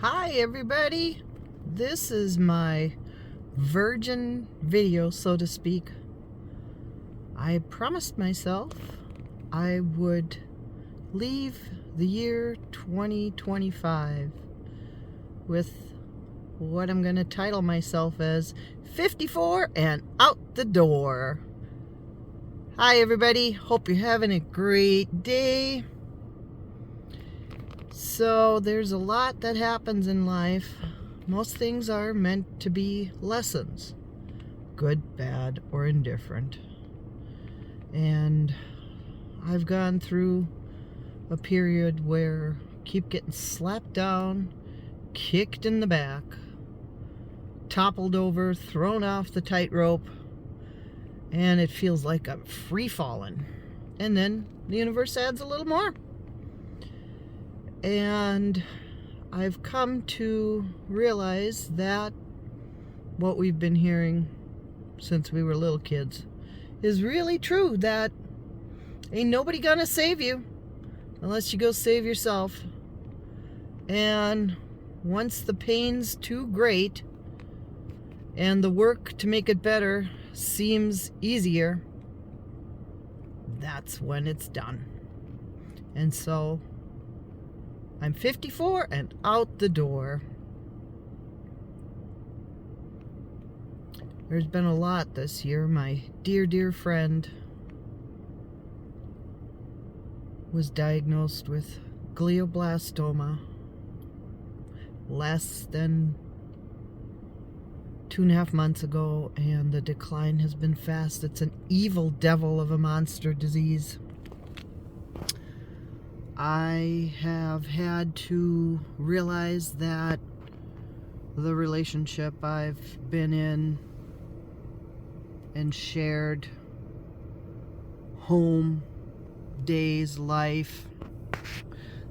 Hi everybody, this is my virgin video, so to speak. I promised myself I would leave the year 2025 with what I'm going to title myself as 54 and out the door. Hi everybody, hope you're having a great day. So there's a lot that happens in life. Most things are meant to be lessons, good, bad, or indifferent. And I've gone through a period where I keep getting slapped down, kicked in the back, toppled over, thrown off the tightrope, and it feels like I'm free falling. And then the universe adds a little more. And I've come to realize that what we've been hearing since we were little kids is really true, that ain't nobody gonna save you unless you go save yourself. And once the pain's too great and the work to make it better seems easier, that's when it's done. And so I'm 54 and out the door. There's been a lot this year. My dear friend was diagnosed with glioblastoma less than 2.5 months ago, and the decline has been fast. It's an evil devil of a monster disease. I have had to realize that the relationship I've been in and shared, home, days, life,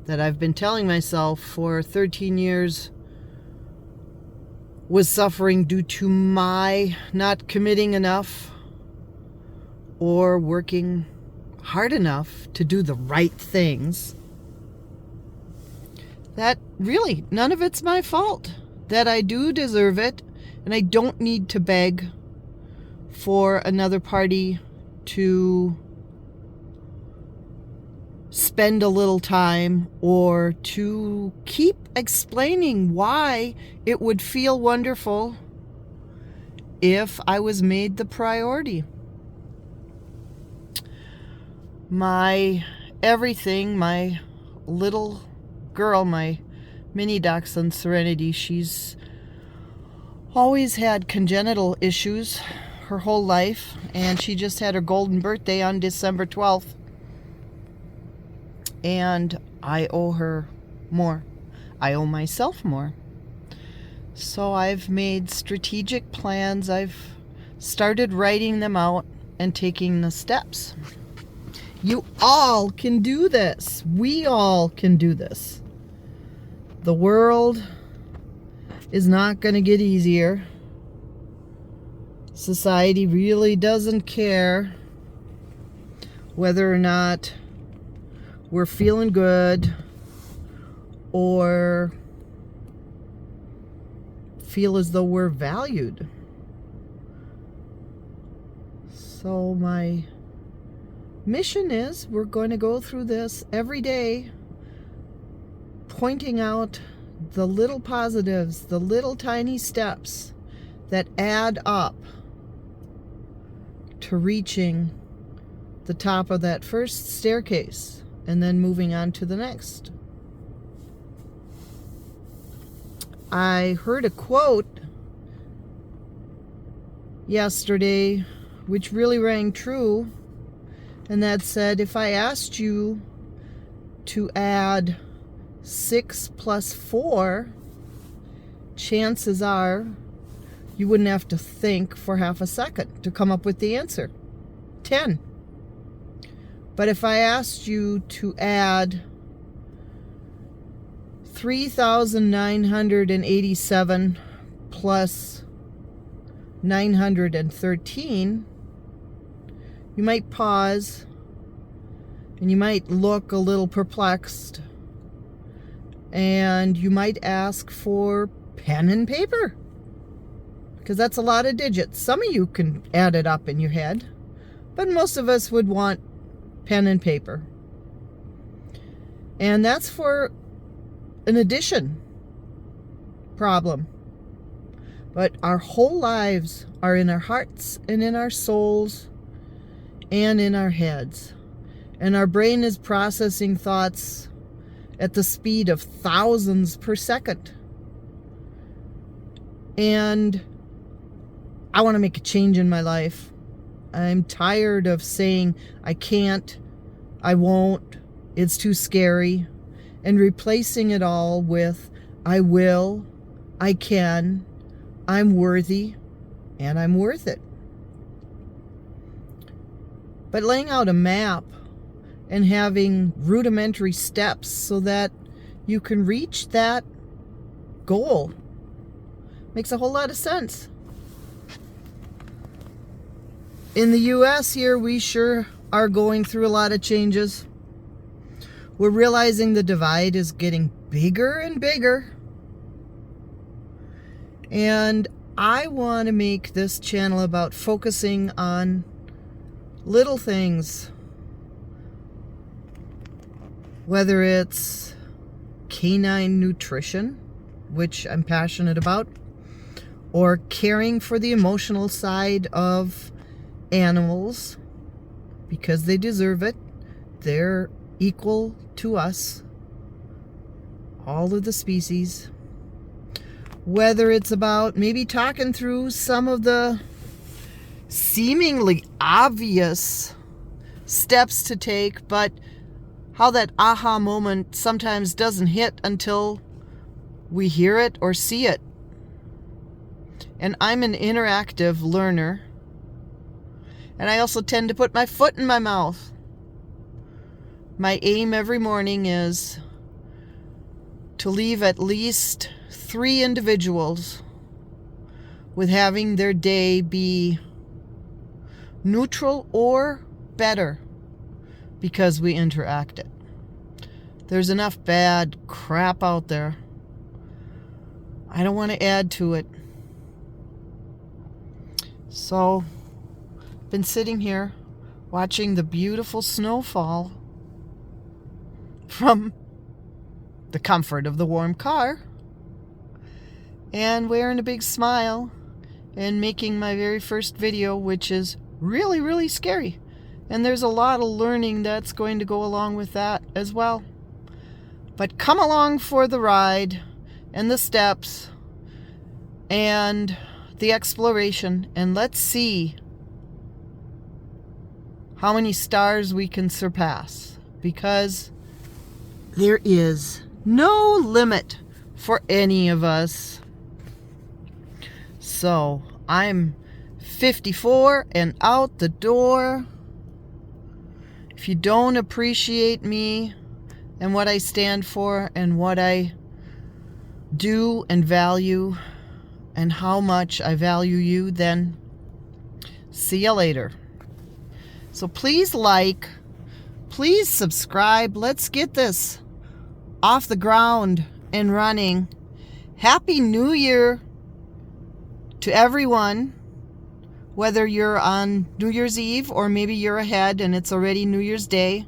that I've been telling myself for 13 years was suffering due to my not committing enough or working hard enough to do the right things, that really none of it's my fault, that I do deserve it, and I don't need to beg for another party to spend a little time or to keep explaining why it would feel wonderful if I was made the priority. My everything, my little girl, my mini dachshund Serenity, she's always had congenital issues her whole life, and she just had her golden birthday on December 12th. And I owe her more. I owe myself more. So I've made strategic plans. I've started writing them out and taking the steps. You all can do this. We all can do this. The world is not going to get easier. Society really doesn't care whether or not we're feeling good or feel as though we're valued. So my mission is, we're going to go through this every day, pointing out the little positives, the little tiny steps that add up to reaching the top of that first staircase and then moving on to the next. I heard a quote yesterday which really rang true, and that said, if I asked you to add 6 plus 4, chances are you wouldn't have to think for half a second to come up with the answer. 10. But if I asked you to add 3,987 plus 913, you might pause and you might look a little perplexed And you might ask for pen and paper, because that's a lot of digits. Some of you can add it up in your head, but most of us would want pen and paper. And that's for an addition problem. But our whole lives are in our hearts and in our souls and in our heads. And our brain is processing thoughts at the speed of thousands per second. And I want to make a change in my life. I'm tired of saying I can't, I won't, it's too scary, and replacing it all with I will, I can, I'm worthy, and I'm worth it. But laying out a map and having rudimentary steps so that you can reach that goal makes a whole lot of sense. In the US here, we sure are going through a lot of changes. We're realizing the divide is getting bigger and bigger. And I want to make this channel about focusing on little things. Whether it's canine nutrition, which I'm passionate about, or caring for the emotional side of animals, because they deserve it. They're equal to us, all of the species. Whether it's about maybe talking through some of the seemingly obvious steps to take, but how that aha moment sometimes doesn't hit until we hear it or see it. And I'm an interactive learner. And I also tend to put my foot in my mouth. My aim every morning is to leave at least 3 individuals with having their day be neutral or better because we interacted. There's enough bad crap out there. I don't want to add to it. So, been sitting here watching the beautiful snowfall from the comfort of the warm car and wearing a big smile and making my very first video, which is really, really scary. And there's a lot of learning that's going to go along with that as well. But come along for the ride and the steps and the exploration, and let's see how many stars we can surpass, because there is no limit for any of us. So I'm 54 and out the door. If you don't appreciate me and what I stand for and what I do and value and how much I value you, then see you later. So please like, please subscribe. Let's get this off the ground and running. Happy New Year to everyone, whether you're on New Year's Eve or maybe you're ahead and it's already New Year's Day.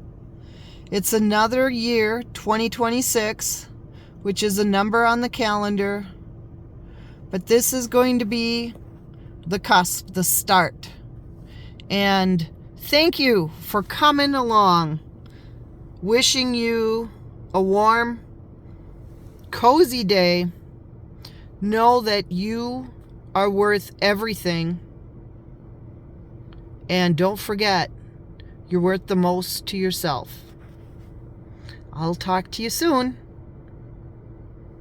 It's another year, 2026, which is a number on the calendar. But this is going to be the cusp, the start. And thank you for coming along. Wishing you a warm, cozy day. Know that you are worth everything. And don't forget, you're worth the most to yourself. I'll talk to you soon.